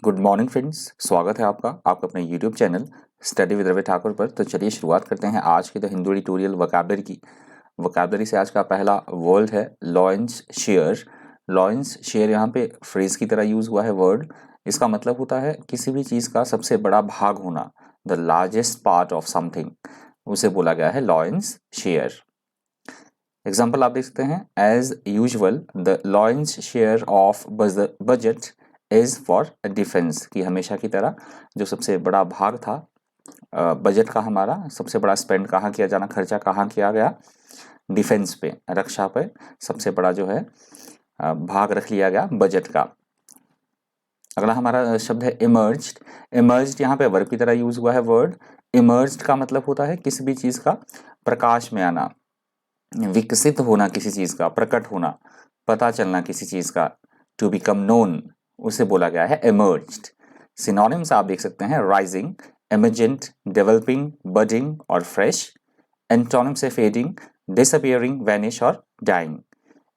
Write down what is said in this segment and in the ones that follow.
Good morning friends, स्वागत है आपका अपने YouTube channel study with Ravi Thakur पर। तो चलिए शुरुआत करते हैं आज की द हिंदू एडिटोरियल वोकैबलरी की। वोकैबलरी से आज का पहला वर्ड है लॉयंस शेयर। लॉयंस शेयर यहाँ पे फ्रेज की तरह यूज हुआ है वर्ड। इसका मतलब होता है किसी भी चीज़ का सबसे बड़ा भाग होना, the largest part of something, उसे बोला गया है लॉयंस शेयर। एग्जाम्पल आप देख सकते हैं, as usual the lion's share of budget is for defence, कि हमेशा की तरह जो सबसे बड़ा भाग था बजट का, हमारा सबसे बड़ा स्पेंड कहाँ किया जाना, खर्चा कहाँ किया गया, डिफेंस पे, रक्षा पे सबसे बड़ा जो है भाग रख लिया गया बजट का। अगला हमारा शब्द है इमर्ज्ड। इमर्ज्ड यहाँ पे वर्ब की तरह यूज हुआ है वर्ड। इमर्ज्ड का मतलब होता है किसी भी चीज का प्रकाश में आना, विकसित होना, किसी चीज का प्रकट होना, पता चलना किसी चीज का, टू बिकम नोन, उसे बोला गया है इमर्ज्ड। सिनोनिम्स आप देख सकते हैं, राइजिंग, एमर्जेंट, डेवलपिंग, बडिंग और फ्रेश। एंटोनिम से फेडिंग, डिसअपियरिंग, वैनिश और डाइंग।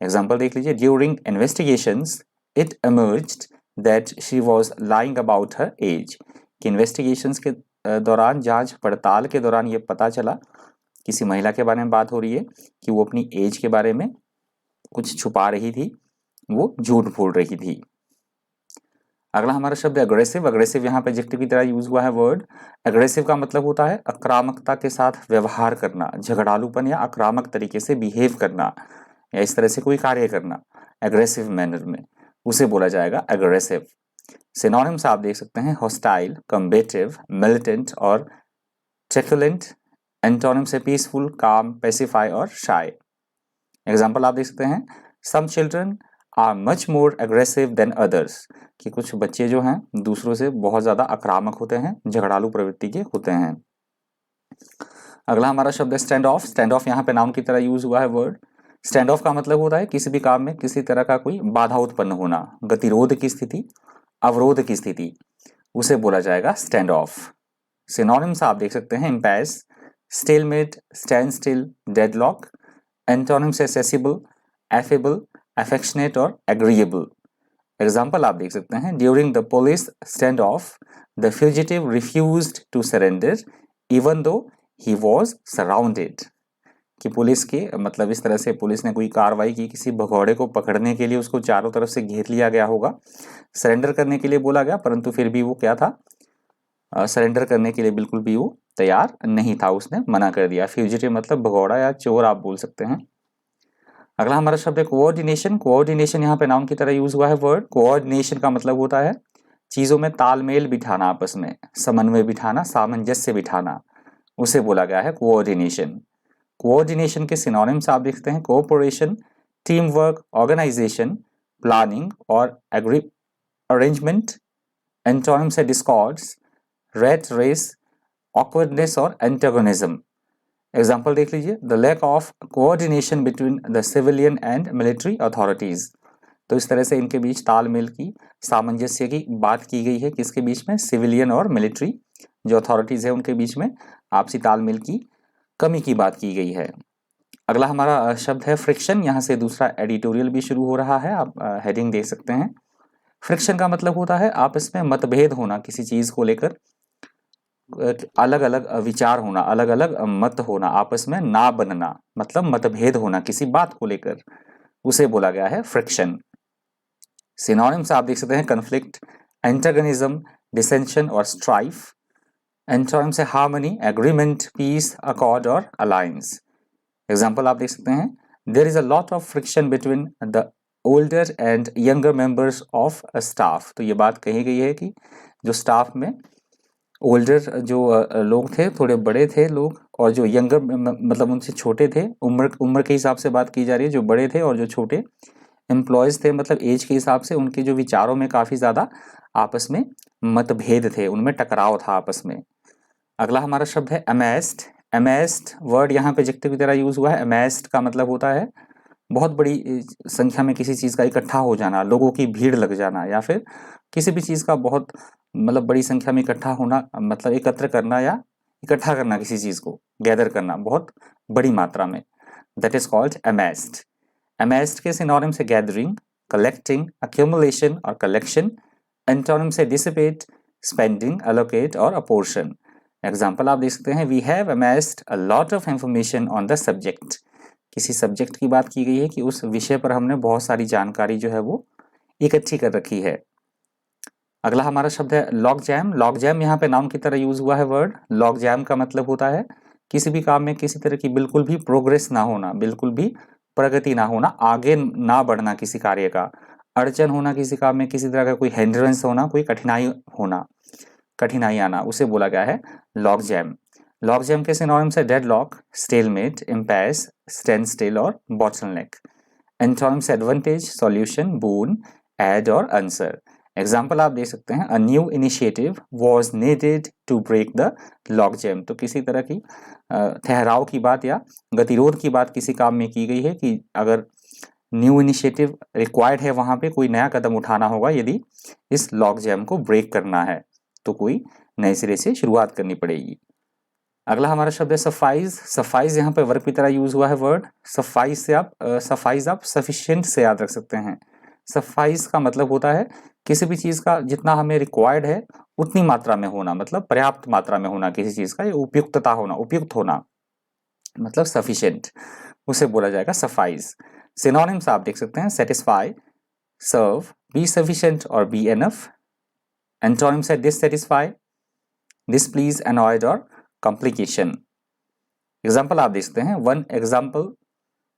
एग्जाम्पल देख लीजिए, during investigations it emerged that she was lying about her age, कि इन्वेस्टिगेशंस के दौरान, जांच पड़ताल के दौरान ये पता चला, किसी महिला के बारे में बात हो रही है कि वो अपनी एज के बारे में कुछ छुपा रही थी, वो झूठ बोल रही थी। अगला हमारा शब्द है अग्रेसिव। अग्रेसिव यहाँ पे एडजेक्टिव की तरह यूज हुआ है वर्ड। अग्रेसिव का मतलब होता है आक्रामकता के साथ व्यवहार करना, झगड़ालूपन या आक्रामक तरीके से बिहेव करना, या इस तरह से कोई कार्य करना एग्रेसिव मैनर में, उसे बोला जाएगा अग्रेसिव। सिनोनिम्स आप देख सकते हैं, हॉस्टाइल, कम्बेटिव, मिलिटेंट और ट्रैकुलेंट। एंटोनिम से पीसफुल, काम, पेसिफाई और शाय। एग्जाम्पल आप देख सकते हैं, some children are much more aggressive than others, कि कुछ बच्चे जो हैं दूसरों से बहुत ज्यादा आक्रामक होते हैं, झगड़ालू प्रवृत्ति के होते हैं। अगला हमारा शब्द है स्टैंड ऑफ। स्टैंड ऑफ यहाँ पे नाउन की तरह यूज हुआ है वर्ड। स्टैंड ऑफ का मतलब होता है किसी भी काम में किसी तरह का कोई बाधा उत्पन्न होना, गतिरोध की स्थिति, अवरोध की स्थिति, उसे बोला जाएगा स्टैंड ऑफ। सिनोनिम्स आप देख सकते हैं, impasse, stalemate, standstill, deadlock. Antonym से सेसिबल, एफेबल, अफेक्शनेट और एग्रीएबल। एग्जाम्पल आप देख सकते हैं, during the police standoff the fugitive refused to surrender even though he was surrounded, कि पुलिस के मतलब इस तरह से पुलिस ने कोई कार्रवाई की, किसी भगौड़े को पकड़ने के लिए उसको चारों तरफ से घेर लिया गया होगा, सरेंडर करने के लिए बोला गया, परंतु फिर भी वो क्या था, सरेंडर करने के लिए बिल्कुल भी वो तैयार नहीं था, उसने मना कर दिया। फ्यूजिटिव मतलब भगौड़ा या चोर आप बोल सकते हैं। अगला हमारा शब्द है कोऑर्डिनेशन। कोऑर्डिनेशन यहाँ पे नाउन की तरह यूज हुआ है वर्ड। कोऑर्डिनेशन का मतलब होता है चीजों में तालमेल बिठाना, आपस में समन्वय बिठाना, सामंजस्य बिठाना, उसे बोला गया है कोऑर्डिनेशन। कोऑर्डिनेशन के सिनोनिम्स आप देखते हैं, cooperation, teamwork, organisation, planning और एग्री अरेंजमेंट। एंटोनिम से डिस्कॉर्ड्स, रेट रेस, ऑकवर्डनेस और एंटागोनिज्म। एग्जाम्पल देख लीजिए, the lack of coordination between the civilian and military authorities. तो इस तरह से इनके बीच तालमेल की, सामंजस्य की बात की गई है, किसके बीच में, सिविलियन और मिलिट्री जो अथॉरिटीज है उनके बीच में आपसी तालमेल की कमी की बात की गई है। अगला हमारा शब्द है फ्रिक्शन। यहाँ से दूसरा एडिटोरियल भी शुरू हो रहा है, आप हेडिंग देख सकते हैं। फ्रिक्शन का मतलब होता है आपस में मतभेद होना, किसी चीज को लेकर अलग अलग विचार होना, अलग अलग मत होना, आपस में ना बनना, मतलब मतभेद होना किसी बात को लेकर, उसे बोला गया है फ्रिक्शन। सिनोनिम्स आप देख सकते हैं, कन्फ्लिक्ट, एंटागनिज्म, डिसेंशन और स्ट्राइफ। एंटोनिम से हार्मनी, एग्रीमेंट, पीस, अकॉर्ड और अलायंस। एग्जाम्पल आप देख सकते हैं, there is a lot of friction between the older and younger members of a staff. तो ये बात कही गई है कि जो स्टाफ में ओल्डर जो लोग थे, थोड़े बड़े थे लोग, और जो यंगर मतलब उनसे छोटे थे, उम्र के हिसाब से बात की जा रही है, जो बड़े थे और जो छोटे एम्प्लॉयज थे, मतलब एज के हिसाब से उनके जो विचारों में काफी ज्यादा आपस में मतभेद थे, उनमें टकराव था आपस में। अगला हमारा शब्द है अमेस्ड। अमेस्ड वर्ड यहाँ पे एडजेक्टिव की तरह यूज हुआ है। अमेस्ड का मतलब होता है बहुत बड़ी संख्या में किसी चीज का इकट्ठा हो जाना, लोगों की भीड़ लग जाना, या फिर किसी भी चीज का बहुत मतलब बड़ी संख्या में इकट्ठा होना, मतलब एकत्र करना या इकट्ठा करना, किसी चीज को गैदर करना बहुत बड़ी मात्रा में, that is called amassed. Amassed के सिनोनिम से गैदरिंग, कलेक्टिंग, अक्यूमुलेशन और कलेक्शन। एंटोनिम से डिसिपेट, स्पेंडिंग, अलोकेट और अपोर्शन। एग्जाम्पल आप देख सकते हैं, we have amassed a lot of information on the subject. किसी सब्जेक्ट की बात की गई है कि उस विषय पर हमने बहुत सारी जानकारी जो है वो इकट्ठी कर रखी है। अगला हमारा शब्द है लॉग जैम। लॉग जैम यहाँ पे नाउन की तरह यूज हुआ है वर्ड। लॉग जैम का मतलब होता है किसी भी काम में किसी तरह की बिल्कुल भी प्रोग्रेस ना होना, बिल्कुल भी प्रगति ना होना, आगे ना बढ़ना किसी कार्य का, अड़चन होना किसी काम में, किसी तरह का कोई हिंड्रेंस होना, कोई कठिनाई होना, कठिनाई आना, उसे बोला गया है लॉग जैम। लॉग जैम के सिनोनिम्स है deadlock, stalemate, impasse, standstill और bottleneck. Antonyms advantage, solution, boon, aid और आंसर। एग्जाम्पल आप दे सकते हैं, a new initiative was needed to break the logjam. तो किसी तरह की ठहराव की बात या गतिरोध की बात किसी काम में की गई है कि अगर न्यू इनिशिएटिव रिक्वायर्ड है, वहां पे कोई नया कदम उठाना होगा यदि इस लॉग जैम को ब्रेक करना है, तो कोई नए सिरे से शुरुआत करनी पड़ेगी। अगला हमारा शब्द है सफाइज। सफाइज यहाँ पे वर्ब की तरह यूज हुआ है वर्ड। सफाइज से आप सफिशिएंट से याद रख सकते हैं। सफाइज का मतलब होता है किसी भी चीज का जितना हमें रिक्वायर्ड है उतनी मात्रा में होना, मतलब पर्याप्त मात्रा में होना किसी चीज का, या उपयुक्तता होना, उपयुक्त होना, मतलब सफिशिएंट, उसे बोला जाएगा सफाइज। सिनोनिम्स आप देख सकते हैं, सेटिस्फाई, सर्व, बी सफिशिएंट और बी एनफ। एंटोनिम्स है डिससेटिस्फाई, डिसप्लीज, अनॉयड और कॉम्प्लिकेशन। एग्जाम्पल आप देख सकते हैं, one example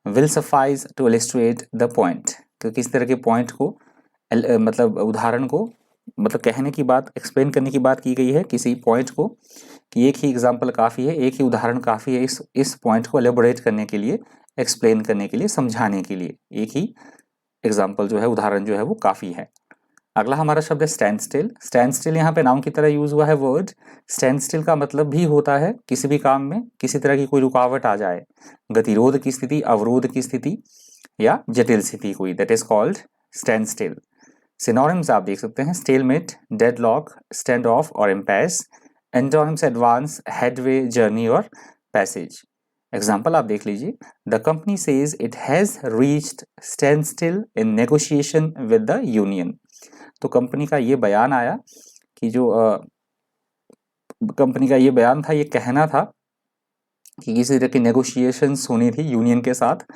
will suffice to illustrate the point. तो किस तरह के पॉइंट को मतलब उदाहरण को, मतलब कहने की बात, एक्सप्लेन करने की बात की गई है किसी पॉइंट को, कि एक ही एग्जाम्पल काफ़ी है, एक ही उदाहरण काफ़ी है इस पॉइंट को एलेबोरेट करने के लिए, एक्सप्लेन करने के लिए, समझाने के लिए एक ही एग्जाम्पल जो है, उदाहरण जो है वो काफ़ी है। अगला हमारा शब्द है स्टैंड स्टिल। स्टैंड स्टिल यहाँ पे नाउन की तरह यूज हुआ है वर्ड। स्टैंड स्टिल का मतलब भी होता है किसी भी काम में किसी तरह की कोई रुकावट आ जाए, गतिरोध की स्थिति, अवरोध की स्थिति या जटिल स्थिति कोई, that is called stand still. Synonyms आप देख सकते हैं, स्टेलमेट, डेडलॉक, स्टैंड ऑफ और इम्पैस। एंटोनिम्स एडवांस, हेडवे, जर्नी और पैसेज। एग्जाम्पल आप देख लीजिए, the company says it has reached stand still in negotiation with the union. तो कंपनी का ये बयान आया कि जो कंपनी का ये बयान था, ये कहना था कि किसी तरह की नेगोशिएशंस होनी थी यूनियन के साथ,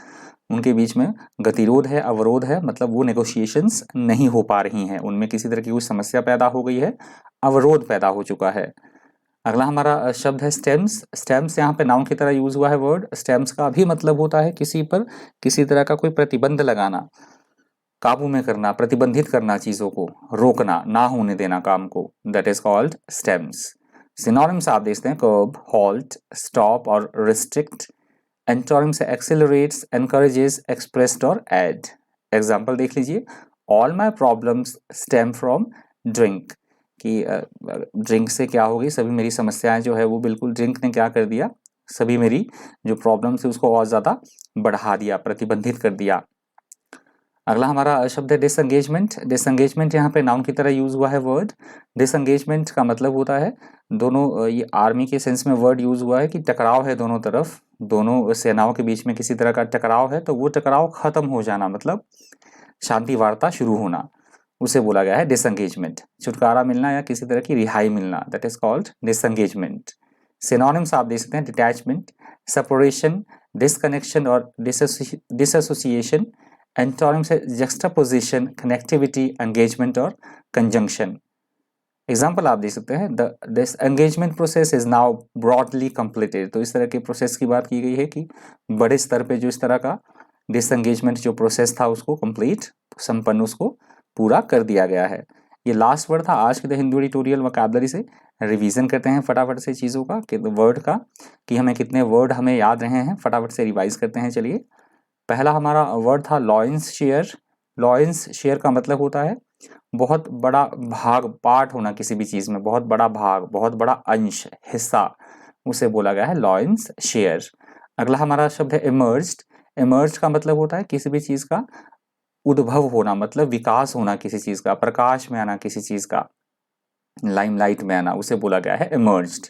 उनके बीच में गतिरोध है, अवरोध है, मतलब वो नेगोशिएशंस नहीं हो पा रही हैं, उनमें किसी तरह की कोई समस्या पैदा हो गई है, अवरोध पैदा हो चुका है। अगला हमारा शब्द है स्टेम्स। स्टेम्स यहाँ पे नाउन की तरह यूज हुआ है वर्ड। स्टेम्स का भी मतलब होता है किसी पर किसी तरह का कोई प्रतिबंध लगाना, काबू में करना, प्रतिबंधित करना, चीजों को रोकना, ना होने देना काम को, that is called stems. Synonyms आप देखते हैं, कर्ब, हॉल्ट, स्टॉप और रिस्ट्रिक्ट। एंटोनिम्स है एक्सेलरेट्स, एनकरेजेस, एक्सप्रेस्ड और एड। एग्जाम्पल देख लीजिए, all my problems stem from drink, कि ड्रिंक से क्या हो गई, सभी मेरी समस्याएं जो है वो बिल्कुल ड्रिंक ने क्या कर दिया, सभी मेरी जो प्रॉब्लम्स है उसको और ज्यादा बढ़ा दिया, प्रतिबंधित कर दिया। अगला हमारा शब्द है डिसएंगेजमेंट। डिसएंगेजमेंट यहाँ पे नाउन की तरह यूज हुआ है वर्ड। डिसएंगेजमेंट का मतलब होता है दोनों, ये आर्मी के सेंस में वर्ड यूज हुआ है कि टकराव है दोनों तरफ, दोनों सेनाओं के बीच में किसी तरह का टकराव है, तो वो टकराव खत्म हो जाना, मतलब शांति वार्ता शुरू होना, उसे बोला गया है डिसएंगेजमेंट। छुटकारा मिलना या किसी तरह की रिहाई मिलना, that is called disengagement. Synonyms आप देख सकते हैं, डिटैचमेंट, सेपरेशन, डिसकनेक्शन और डिसएसोसिएशन। एंटोनिम्स है जक्सटापोजिशन, कनेक्टिविटी, एंगेजमेंट और कंजंक्शन। एग्जाम्पल आप देख सकते हैं, this engagement process is now broadly completed. तो इस तरह के प्रोसेस की बात की गई है कि बड़े स्तर पे जो इस तरह का डिसएंगेजमेंट जो प्रोसेस था उसको कंप्लीट, संपन्न, उसको पूरा कर दिया गया है। ये लास्ट वर्ड था आज के द हिंदू एडिटोरियल वोकैबुलरी से। रिवीजन करते हैं फटाफट से चीज़ों का, कि वर्ड का, कि हमें कितने वर्ड हमें याद रहे हैं, फटाफट से रिवाइज करते हैं। चलिए, पहला हमारा वर्ड था लॉयंस शेयर। लॉयंस शेयर का मतलब होता है बहुत बड़ा भाग, पार्ट होना किसी भी चीज में, बहुत बड़ा भाग, बहुत बड़ा अंश, हिस्सा, उसे बोला गया है लॉयंस शेयर। अगला हमारा शब्द है इमर्ज्ड। इमर्ज्ड का मतलब होता है किसी भी चीज का उद्भव होना, मतलब विकास होना किसी चीज का, प्रकाश में आना किसी चीज का, लाइमलाइट में आना, उसे बोला गया है इमर्ज्ड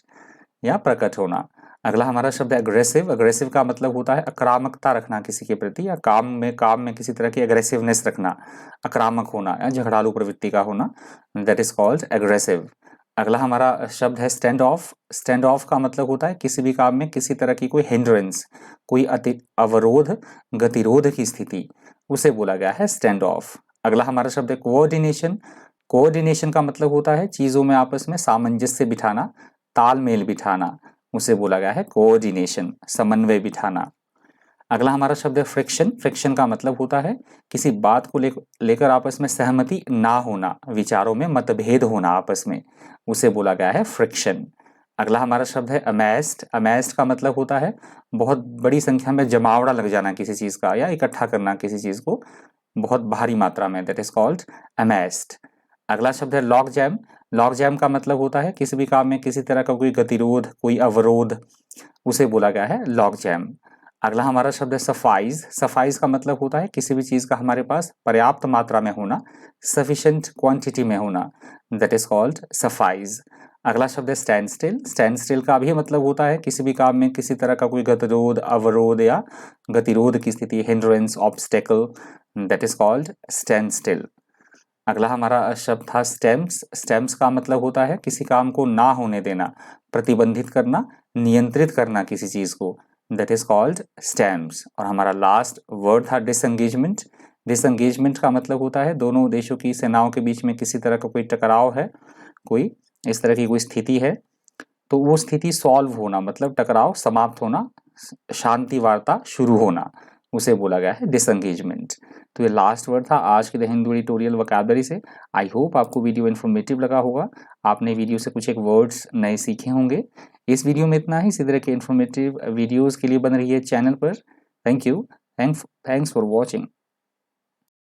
या प्रकट होना। अगला हमारा शब्द है अग्रेसिव। अग्रेसिव का मतलब होता है आक्रामकता रखना किसी के प्रति, या काम में किसी तरह की अग्रेसिवनेस रखना, आक्रामक होना या झगड़ालू प्रवृत्ति का होना, दैट इज कॉल्ड एग्रेसिव। अगला हमारा शब्द है स्टैंड ऑफ। स्टैंड ऑफ का मतलब होता है किसी भी काम में किसी तरह की कोई हिंड्रेंस, कोई अवरोध, गतिरोध की स्थिति, उसे बोला गया है स्टैंड ऑफ। अगला हमारा शब्द है कोऑर्डिनेशन। कोऑर्डिनेशन का मतलब होता है चीजों में आपस में सामंजस्य बिठाना, तालमेल बिठाना, उसे बोला गया है कोऑर्डिनेशन, समन्वय बिठाना। अगला हमारा शब्द है फ्रिक्शन। फ्रिक्शन का मतलब होता है किसी बात को लेकर आपस में सहमति ना होना, विचारों में मतभेद होना आपस में, उसे बोला गया है फ्रिक्शन। अगला हमारा शब्द है अमेज्ड। अमेज्ड का मतलब होता है बहुत बड़ी संख्या में जमावड़ा लग जाना किसी चीज का, या इकट्ठा करना किसी चीज को बहुत भारी मात्रा में, दैट इज कॉल्ड अमेज्ड। अगला शब्द है लॉग जैम। लॉग जैम का मतलब होता है किसी भी काम में किसी तरह का कोई गतिरोध, कोई अवरोध, उसे बोला गया है लॉग जैम। अगला हमारा शब्द है सफाइज। सफाइज का मतलब होता है किसी भी चीज का हमारे पास पर्याप्त मात्रा में होना, सफिशिएंट क्वांटिटी में होना, दैट इज कॉल्ड सफाइज। अगला शब्द है स्टैंड स्टिल। स्टैंड स्टिल का भी मतलब होता है किसी भी काम में किसी तरह का कोई गतिरोध, अवरोध या गतिरोध की स्थिति, hindrance, obstacle, that is called stand still. अगला हमारा शब्द था स्टेम्स। स्टेम्स का मतलब होता है किसी काम को ना होने देना, प्रतिबंधित करना, नियंत्रित करना किसी चीज को, दैट इज कॉल्ड स्टेम्स। और हमारा लास्ट वर्ड था डिसंगेजमेंट। डिसंगेजमेंट का मतलब होता है दोनों देशों की सेनाओं के बीच में किसी तरह का कोई टकराव है, कोई इस तरह की कोई स्थिति है, तो वो स्थिति सॉल्व होना, मतलब टकराव समाप्त होना, शांति वार्ता शुरू होना, उसे बोला गया है डिसंगेजमेंट। तो ये लास्ट वर्ड था आज के द हिंदू एडिटोरियल वोकैबुलरी से। आई होप आपको वीडियो इन्फॉर्मेटिव लगा होगा, आपने वीडियो से कुछ एक वर्ड्स नए सीखे होंगे। इस वीडियो में इतना ही। इसी तरह के इन्फॉर्मेटिव वीडियोस के लिए बन रही है चैनल पर। Thank you. Thanks for watching.